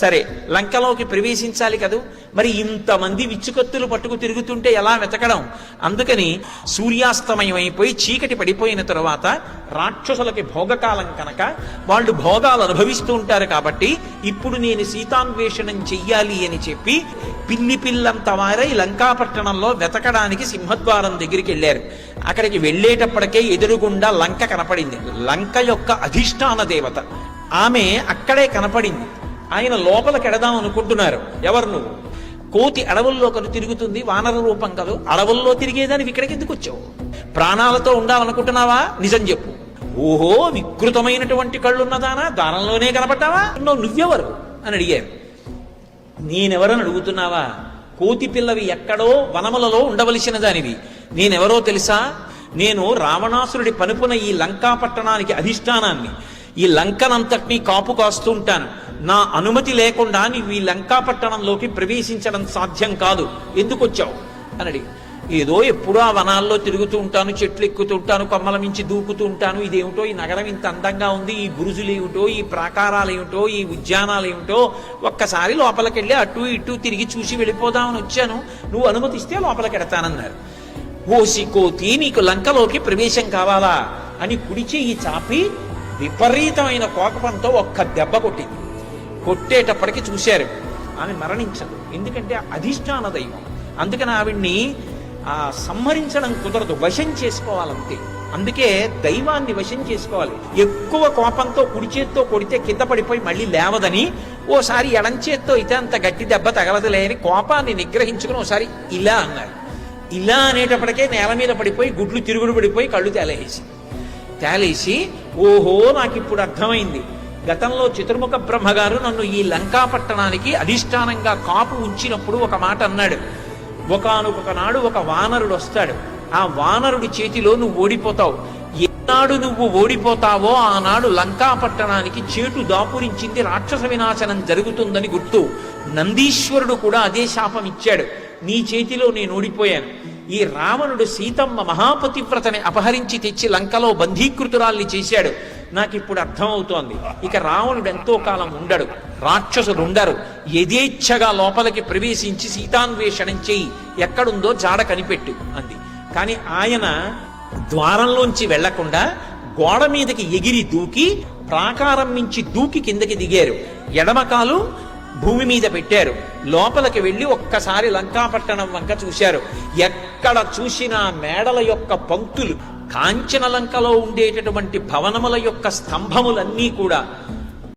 సరే, లంకలోకి ప్రవేశించాలి కదూ. మరి ఇంతమంది విచ్చుకత్తులు పట్టుకు తిరుగుతుంటే ఎలా వెతకడం? అందుకని సూర్యాస్తమయం అయిపోయి చీకటి పడిపోయిన తరువాత రాక్షసులకి భోగకాలం కనుక వాళ్ళు భోగాలు అనుభవిస్తూ ఉంటారు. కాబట్టి ఇప్పుడు నేను సీతాన్వేషణం చెయ్యాలి అని చెప్పి పిల్లి పిల్లంత వారై లంకాపట్టణంలో వెతకడానికి సింహద్వారం దగ్గరికి వెళ్ళారు. అక్కడికి వెళ్ళేటప్పటికే ఎదురుగుండా లంక కనపడింది. లంక యొక్క అధిష్టాన దేవత ఆమె అక్కడే కనపడింది. ఆయన లోపలికి ఎడదాం అనుకుంటున్నారు. ఎవరు నువ్వు? కోతి అడవుల్లో కను తిరుగుతుంది, వానర రూపం కదూ. అడవుల్లో తిరిగేదానికి ఇక్కడికి ఎందుకు వచ్చావు? ప్రాణాలతో ఉండాలనుకుంటున్నావా? నిజం చెప్పు. ఓహో, వికృతమైనటువంటి కళ్ళున్నదానా, దానంలోనే కనపడ్డావా? నువ్వెవరు అని అడిగారు. నేనెవరని అడుగుతున్నావా? కోతి పిల్లవి ఎక్కడో వనములలో ఉండవలసిన దానివి. నేనెవరో తెలుసా? నేను రావణాసురుడి పనుపున ఈ లంకాపట్టణానికి అధిష్టానాన్ని, ఈ లంకనంతటినీ కాపు కాస్తూ ఉంటాను. నా అనుమతి లేకుండా నీవు ఈ లంకాపట్టణంలోకి ప్రవేశించడం సాధ్యం కాదు. ఎందుకు వచ్చావు అని అడిగి, ఏదో ఎప్పుడూ ఆ వనాల్లో తిరుగుతూ ఉంటాను, చెట్లు ఎక్కుతూ ఉంటాను, కొమ్మల మించి దూకుతూ ఉంటాను. ఇదేమిటో ఈ నగరం ఇంత అందంగా ఉంది, ఈ బురుజులు ఏమిటో, ఈ ప్రాకారాలు ఏమిటో, ఈ ఉద్యానాలు ఏమిటో, ఒక్కసారి లోపలికెళ్ళి అటు ఇటు తిరిగి చూసి వెళ్ళిపోదామని వచ్చాను. నువ్వు అనుమతిస్తే లోపలికెడతానన్నారు. ఓసి కోతి, నీకు లంకలోకి ప్రవేశం కావాలా అని కుడి చెయ్యి చాపి విపరీతమైన కోపంతో ఒక్క దెబ్బ కొట్టింది. కొట్టేటప్పటికి చూశారు ఆమె మరణించదు. ఎందుకంటే అధిష్టాన దైవం. అందుకని ఆవిడ్ని సంహరించడం కుదరదు, వశం చేసుకోవాలంతే. అందుకే దైవాన్ని వశం చేసుకోవాలి. ఎక్కువ కోపంతో కుడి చేత్తో కొడితే కింద పడిపోయి మళ్ళీ లేవదని, ఓసారి ఎడం చేత్తో అయితే అంత గట్టి దెబ్బ తగలదులే అని కోపాన్ని నిగ్రహించుకుని ఓసారి ఇలా అన్నారు. ఇలా అనేటప్పటికే నేల మీద పడిపోయి గుడ్లు తిరుగుడు పడిపోయి కళ్ళు తేలేసి ఓహో, నాకు ఇప్పుడు అర్థమైంది. గతంలో చతుర్ముఖ బ్రహ్మగారు నన్ను ఈ లంకాపట్టణానికి అధిష్టానంగా కాపు ఉంచినప్పుడు ఒక మాట అన్నాడు. ఒకానొక నాడు ఒక వానరుడు వస్తాడు. ఆ వానరుడి చేతిలో నువ్వు ఓడిపోతావు. ఏనాడు నువ్వు ఓడిపోతావో ఆనాడు లంకాపట్టణానికి చేటు దాపురించింది, రాక్షస వినాశనం జరుగుతుందని గుర్తు. నందీశ్వరుడు కూడా అదే శాపం ఇచ్చాడు. నీ చేతిలో నేను ఓడిపోయాను. ఈ రావణుడు సీతమ్మ మహాపతివ్రతని అపహరించి తెచ్చి లంకలో బంధీకృతురాల్ని చేశాడు. నాకు ఇప్పుడు అర్థమవుతోంది, ఇక రావణుడు ఎంతో కాలం ఉండడు, రాక్షసులు ఉండరు. యథేచ్ఛగా లోపలికి ప్రవేశించి సీతాన్వేషణం చెయ్యి, ఎక్కడుందో జాడ కనిపెట్టు అంది. కానీ ఆయన ద్వారంలోంచి వెళ్లకుండా గోడ మీదకి ఎగిరి దూకి, ప్రాకారం నుంచి దూకి కిందకి దిగారు. ఎడమకాలు భూమి మీద పెట్టారు. లోపలికి వెళ్ళి ఒక్కసారి లంకాపట్టణం వంక చూశారు. ఎక్కడ చూసినా మేడల యొక్క పంక్తులు, కాంచన లంకలో ఉండేటటువంటి భవనముల యొక్క స్తంభములన్నీ కూడా